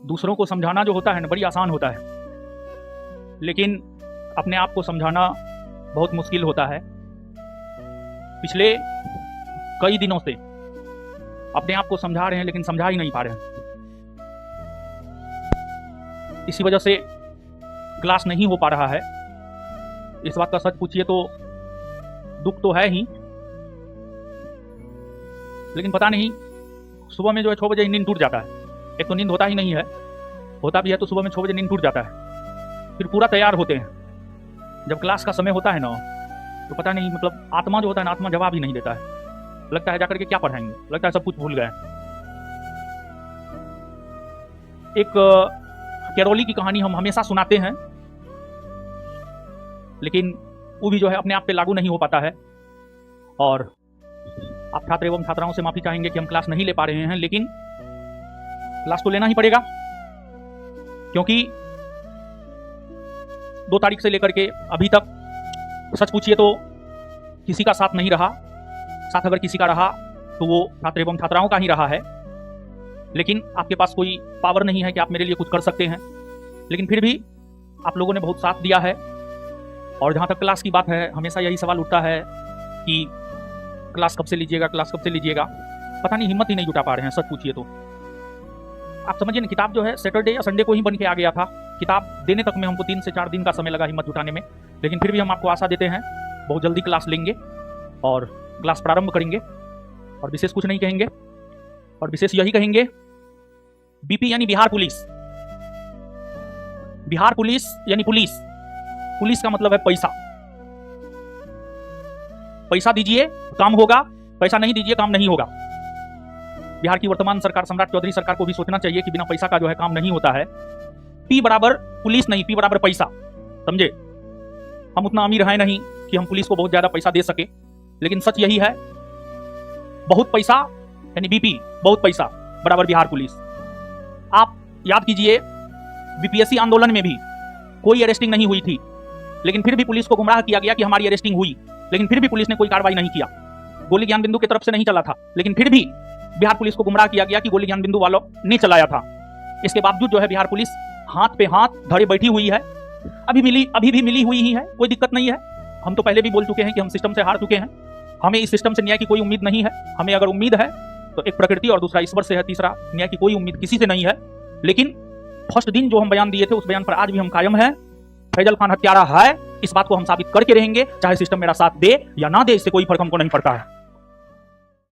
दूसरों को समझाना जो होता है ना, बड़ी आसान होता है, लेकिन अपने आप को समझाना बहुत मुश्किल होता है। पिछले कई दिनों से अपने आप को समझा रहे हैं, लेकिन समझा ही नहीं पा रहे हैं। इसी वजह से क्लास नहीं हो पा रहा है। इस बात का सच पूछिए तो दुख तो है ही, लेकिन पता नहीं सुबह में जो है 6 बजे नींद टूट जाता है। एक तो नींद होता ही नहीं है, होता भी है तो सुबह में 6 बजे नींद टूट जाता है। फिर पूरा तैयार होते हैं, जब क्लास का समय होता है ना, तो पता नहीं मतलब आत्मा जो होता है ना, आत्मा जवाब ही नहीं देता है। लगता है जाकर के क्या पढ़ाएंगे, लगता है सब कुछ भूल गए। एक कैरोली की कहानी हम हमेशा सुनाते हैं, लेकिन वो भी जो है अपने आप पे लागू नहीं हो पाता है। और आप छात्र एवं छात्राओं से माफी चाहेंगे कि हम क्लास नहीं ले पा रहे हैं, लेकिन क्लास तो लेना ही पड़ेगा, क्योंकि 2 तारीख से लेकर के अभी तक सच पूछिए तो किसी का साथ नहीं रहा। साथ अगर किसी का रहा तो वो छात्र एवं छात्राओं का ही रहा है। लेकिन आपके पास कोई पावर नहीं है कि आप मेरे लिए कुछ कर सकते हैं, लेकिन फिर भी आप लोगों ने बहुत साथ दिया है। और जहाँ तक क्लास की बात है, हमेशा यही सवाल उठता है कि क्लास कब से लीजिएगा, क्लास कब से लीजिएगा। पता नहीं हिम्मत ही नहीं जुटा पा रहे हैं, सच पूछिए तो। आप समझिए ना, किताब जो है सैटरडे या संडे को ही बन के आ गया था। किताब देने तक में हमको 3 से 4 दिन का समय लगा हिम्मत जुटाने में, लेकिन फिर भी हम आपको आशा देते हैं बहुत जल्दी क्लास लेंगे और क्लास प्रारंभ करेंगे। और विशेष कुछ नहीं कहेंगे, और विशेष यही कहेंगे, बीपी यानी बिहार पुलिस। बिहार पुलिस यानी पुलिस। पुलिस का मतलब है पैसा। पैसा दीजिए काम होगा, पैसा नहीं दीजिए काम नहीं होगा। बिहार की वर्तमान सरकार, सम्राट चौधरी सरकार को भी सोचना चाहिए कि बिना पैसा का जो है काम नहीं होता है। पी बराबर पुलिस नहीं, पी बराबर पैसा, समझे। हम उतना अमीर है नहीं कि हम पुलिस को बहुत ज्यादा पैसा दे सके, लेकिन सच यही है, बहुत पैसा यानी बीपी, बहुत पैसा बराबर बिहार पुलिस। आप याद कीजिए, बीपीएससी आंदोलन में भी कोई अरेस्टिंग नहीं हुई थी, लेकिन फिर भी पुलिस को गुमराह किया गया कि हमारी अरेस्टिंग हुई, लेकिन फिर भी पुलिस ने कोई कार्रवाई नहीं किया। गोली ज्ञान बिंदु की तरफ से नहीं चला था, लेकिन फिर भी बिहार पुलिस को गुमराह किया गया कि गोली ज्ञान बिंदु वालों ने चलाया था। इसके बावजूद जो है बिहार पुलिस हाथ पे हाथ धरे बैठी हुई है। अभी भी मिली हुई ही है, कोई दिक्कत नहीं है। हम तो पहले भी बोल चुके हैं कि हम सिस्टम से हार चुके हैं, हमें इस सिस्टम से न्याय की कोई उम्मीद नहीं है। हमें अगर उम्मीद है तो एक प्रकृति और दूसरा ईश्वर से है, तीसरा न्याय की कोई उम्मीद किसी से नहीं है। लेकिन फर्स्ट दिन जो हम बयान दिए थे, उस बयान पर आज भी हम कायम हैं। फैजल खान हत्यारा है, इस बात को हम साबित करके रहेंगे, चाहे सिस्टम मेरा साथ दे या ना दे, इससे कोई फर्क हमको नहीं पड़ता है।